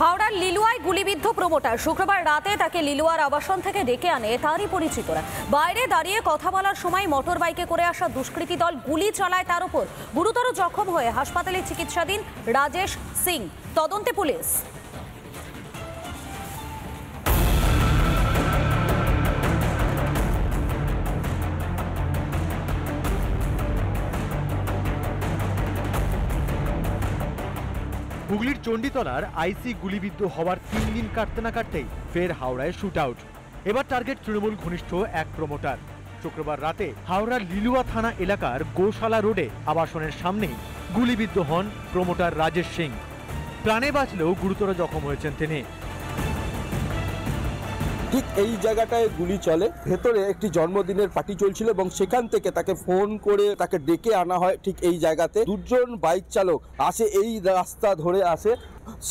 হাওড়ার লিলুয়ায় গুলিবিদ্ধ প্রমোটার শুক্রবার রাতে তাকে লিলুয়ার আবাসন থেকে ডেকে আনে তারই পরিচিতরা। বাইরে দাঁড়িয়ে কথা বলার সময় মোটর বাইকে করে আসা দুষ্কৃতী দল গুলি চালায় তার উপর। গুরুতর জখম হয়ে হাসপাতালে চিকিৎসাধীন রাজেশ সিং। তদন্তে পুলিশ। হুগলির চণ্ডীতলার আইসি গুলিবিদ্ধ হওয়ার 3 দিন কাটতে না কাটতেই ফের হাওড়ায় শুট আউট। এবার টার্গেট তৃণমূল ঘনিষ্ঠ এক প্রমোটার। শুক্রবার রাতে হাওড়ার লিলুয়া থানা এলাকার গোশালা রোডে আবাসনের সামনেই গুলিবিদ্ধ হন প্রমোটার রাজেশ সিং। প্রাণে বাঁচলেও গুরুতর জখম হয়েছেন তিনি। ঠিক এই জায়গাটায় গুলি চলে। ভেতরে একটি জন্মদিনের পার্টি চলছিল এবং সেখান থেকে তাকে ফোন করে তাকে ডেকে আনা হয়। ঠিক এই জায়গাতে দুজন বাইক চালক আসে, এই রাস্তা ধরে আসে,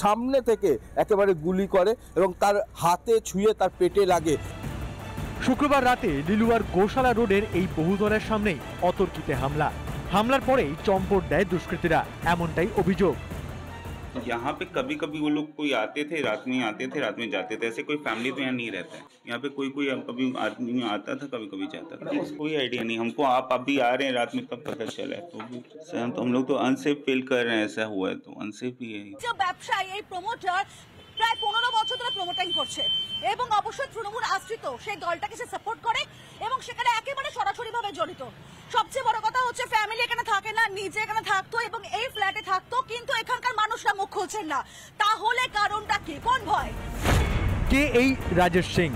সামনে থেকে একেবারে গুলি করে এবং তার হাতে ছুঁয়ে তার পেটে লাগে। শুক্রবার রাতে লিলুয়ার গোশালা রোডের এই বহুতলের সামনেই অতর্কিতে হামলার পরেই চম্পট দেয় দুষ্কৃতীরা, এমনটাই অভিযোগ। यहाँ पे कभी कभी वो लोग कोई आते थे, रात में जाते थे। ऐसे कोई फैमिली तो यहाँ नहीं रहता है। यहाँ पे कोई कभी आदमी आता था, कभी कभी जाता था। कोई आइडिया नहीं हमको। आप अभी आ रहे हैं रात में, तब पता चला है। तो हम लोग तो अनसेफ फील कर रहे हैं। ऐसा हुआ है तो अनसेफ ही है। ব্যবসায়ী এই প্রমোটার প্রায় 15 বছর ধরে প্রমোটিং করছে এবং অবশ্যই তৃণমূল আশ্রিত সেই দলটাকে সে সাপোর্ট করে এবং সেখানে একেবারে সরাসরিভাবে জড়িত। সবচেয়ে বড় কথা হচ্ছে ফ্যামিলি এখানে থাকে না, নিজে এখানে থাকতো এবং এই ফ্ল্যাটে থাকতো, কিন্তু এখানকার মানুষরা মুখ খুলছেন না। তাহলে কারণটা কি? কোন ভয়? কে এই রাজেশ সিং?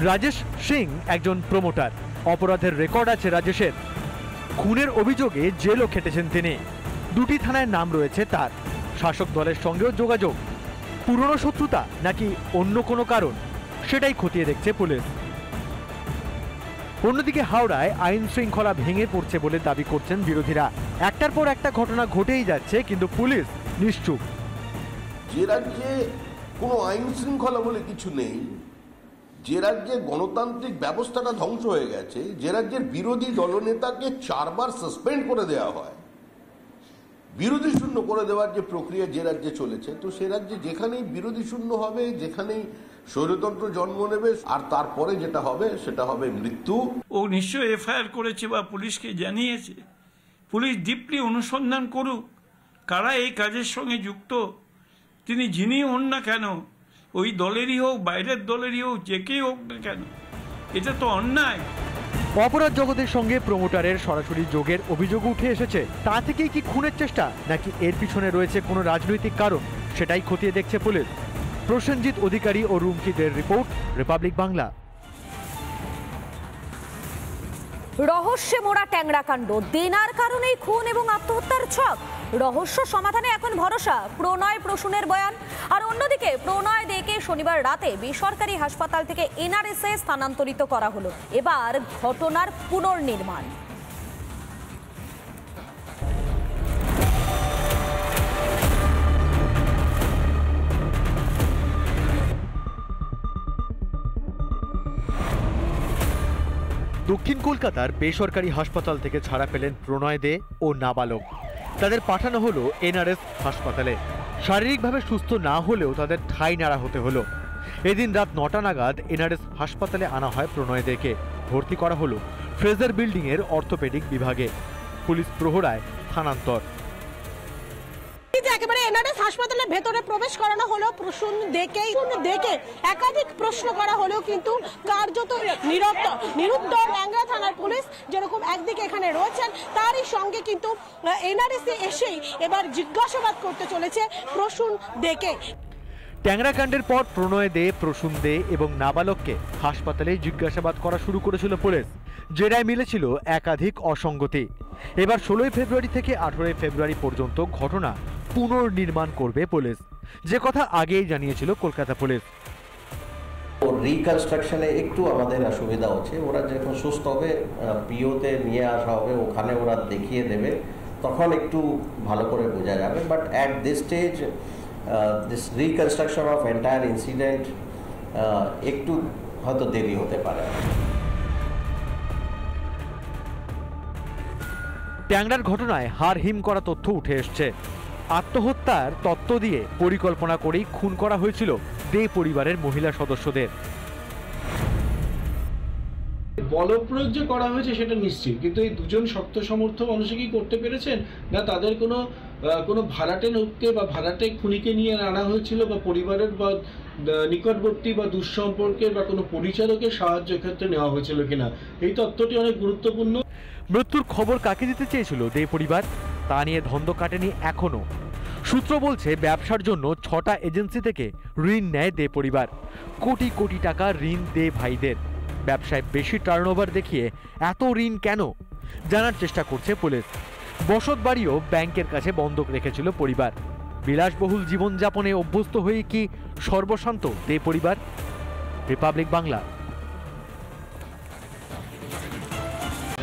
রাজেশ সিং একজন প্রমোটার। অপরাধের রেকর্ড আছে রাজেশের। খুনের অভিযোগে জেলও খেটেছেন তিনি। 2টি থানায় নাম রয়েছে তার। শাসক দলের সঙ্গেও যোগাযোগ। পুরনো শত্রুতা নাকি অন্য কোনো কারণ, সেটাই খতিয়ে দেখছে পুলিশ। অন্যদিকে হাওড়ায় আইন শৃঙ্খলা ভেঙে পড়ছে বলে দাবি করছেন বিরোধীরা। একটার পর একটা ঘটনা ঘটেই যাচ্ছে, কিন্তু পুলিশ নিশ্চুপ। যে রাজ্যে কোনো আইন শৃঙ্খলা বলে কিছু নেই, যে রাজ্যে গণতান্ত্রিক ব্যবস্থাটা ধ্বংস হয়ে গেছে, যে রাজ্যের বিরোধী দলনেতাকে 4 বার সাসপেন্ড করে দেওয়া হয়, বিরোধী শূন্য করে দেওয়ার যে প্রক্রিয়া যে রাজ্যে চলেছে, তো সে রাজ্যে যেখানেই বিরোধী শূন্য হবে, যেখানেই স্বৈরতন্ত্র জন্ম নেবে, আর তারপরে যেটা হবে সেটা হবে মৃত্যু। ও নিশ্চয়ই এফআইআর করেছে বা পুলিশকে জানিয়েছে। পুলিশ ডিপলি অনুসন্ধান করুক কারা এই কাজের সঙ্গে যুক্ত। তিনি যিনি হন না কেন, ওই দলেরই হোক, বাইরের দলেরই হোক, যে কেই হোক না কেন, এটা তো অন্যায়। অপরাধ জগতের সঙ্গে প্রমোটারের সরাসরি যোগের অভিযোগ উঠে এসেছে। তা থেকেই কি খুনের চেষ্টা, নাকি এর পিছনে রয়েছে কোনো রাজনৈতিক কারণ, সেটাই খতিয়ে দেখছে পুলিশ। প্রসেনজিৎ অধিকারী ও রুমকিদের রিপোর্ট, রিপাবলিক বাংলা। রহস্যে মোড়া ট্যাংরা কাণ্ড, দেনার কারণেই খুন এবং আত্মহত্যার ছক। রহস্য সমাধানে এখন ভরসা প্রণয় প্রসূনের বয়ান। আর অন্যদিকে প্রণয় দেকে শনিবার রাতে বেসরকারি হাসপাতাল থেকে এনআরএসে স্থানান্তরিত করা হলো। এবার ঘটনার পুনর্নির্মাণ। দক্ষিণ কলকাতার বেসরকারি হাসপাতাল থেকে ছাড়া পেলেন প্রণয় দে ও নাবালক। তাদের পাঠানো হলো এনআরএস হাসপাতালে। শারীরিকভাবে সুস্থ না হলেও তাদের ঠাঁই নাড়া হতে হলো। এদিন রাত 9টা নাগাদ এনআরএস হাসপাতালে আনা হয় প্রণয় দেকে। ভর্তি করা হলো ফ্রেজার বিল্ডিং এর অর্থোপেডিক বিভাগে। পুলিশ প্রহরায় স্থানান্তর। একেবারে এনআরএস হাসপাতালের ভেতরে প্রবেশ করানো হলো প্রসূন দেখে একাধিক প্রশ্ন করা হলেও কিন্তু কার্যত নিরুত্তর ট্যাংরা থানার পুলিশ যেরকম একদিকে এখানে রয়েছেন, তারই সঙ্গে কিন্তু এনআরএসে এসেই এবার জিজ্ঞাসাবাদ করতে চলেছে প্রসূন দেখে। ট্যাংরা কাণ্ডের পর প্রণয় দে, প্রসূন দে এবং নাবালককে হাসপাতালে জিজ্ঞাসাবাদ করা শুরু করেছিল পুলিশ। জেরায় মিলেছিল একাধিক অসঙ্গতি। এবার 16 ফেব্রুয়ারি থেকে 18 ফেব্রুয়ারি পর্যন্ত ঘটনা পুনর্নির্মাণ করবে পুলিশ, যে কথা আগেই জানিয়েছিল কলকাতা পুলিশ। রিকনস্ট্রাকশনে একটু আমাদের অসুবিধা হচ্ছে। ওরা যখন সুস্থ হবে পিওতে নিয়ে আসা হবে, ওখানে ওরা দেখিয়ে দেবে, তখন একটু ভালো করে বোঝা যাবে। But at this stage this reconstruction of entire incident একটু হয়তো দেরি হতে পারে। ট্যাংরার ঘটনায় হাড় হিম করা তথ্য উঠে এসছে। আত্মহত্যার তত্ত্ব দিয়ে পরিকল্পনা করেই খুন করা হয়েছিল দে পরিবারের মহিলা সদস্যদের। বলপ্রয়োগ যে করা হয়েছে সেটা নিশ্চিত, কিন্তু এই দুজন শক্ত সমর্থ মানুষে কি করতে পেরেছেন না তাদের কোনো ভাড়াটে লোককে বা ভাড়াটে খুনিকে নিয়ে আনা হয়েছিল, বা পরিবারের বা নিকটবর্তী বা দুঃসম্পর্কের বা কোনো পরিচারকের সাহায্য ক্ষেত্রে নেওয়া হয়েছিল কিনা, এই তত্ত্বটি অনেক গুরুত্বপূর্ণ। মৃত্যুর খবর কাকে দিতে চেয়েছিল দে পরিবার তা নিয়ে ধন্দ কাটেনি এখনো। সূত্র বলছে ব্যবসার জন্য 6টা এজেন্সি থেকে ঋণ নেয় দে পরিবার। কোটি কোটি টাকা ঋণ দে ভাইদের। ব্যবসায় বেশি টার্নওভার দেখিয়ে এত ঋণ কেন জানার চেষ্টা করছে পুলিশ। বসত বাড়িও ব্যাংকের কাছে বন্ধক রেখেছিল পরিবার। বিলাসবহুল জীবনযাপনে অভ্যস্ত হয়ে কি সর্বশান্ত দে পরিবার? রিপাবলিক বাংলা।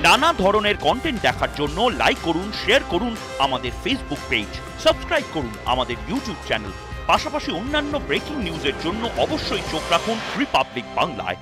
নানা ধরনের কন্টেন্ট দেখার জন্য লাইক করুন, শেয়ার করুন আমাদের ফেসবুক পেজ, সাবস্ক্রাইব করুন আমাদের ইউটিউব চ্যানেল। পাশাপাশি অন্যান্য ব্রেকিং নিউজের জন্য অবশ্যই চোখ রাখুন রিপাবলিক বাংলায়।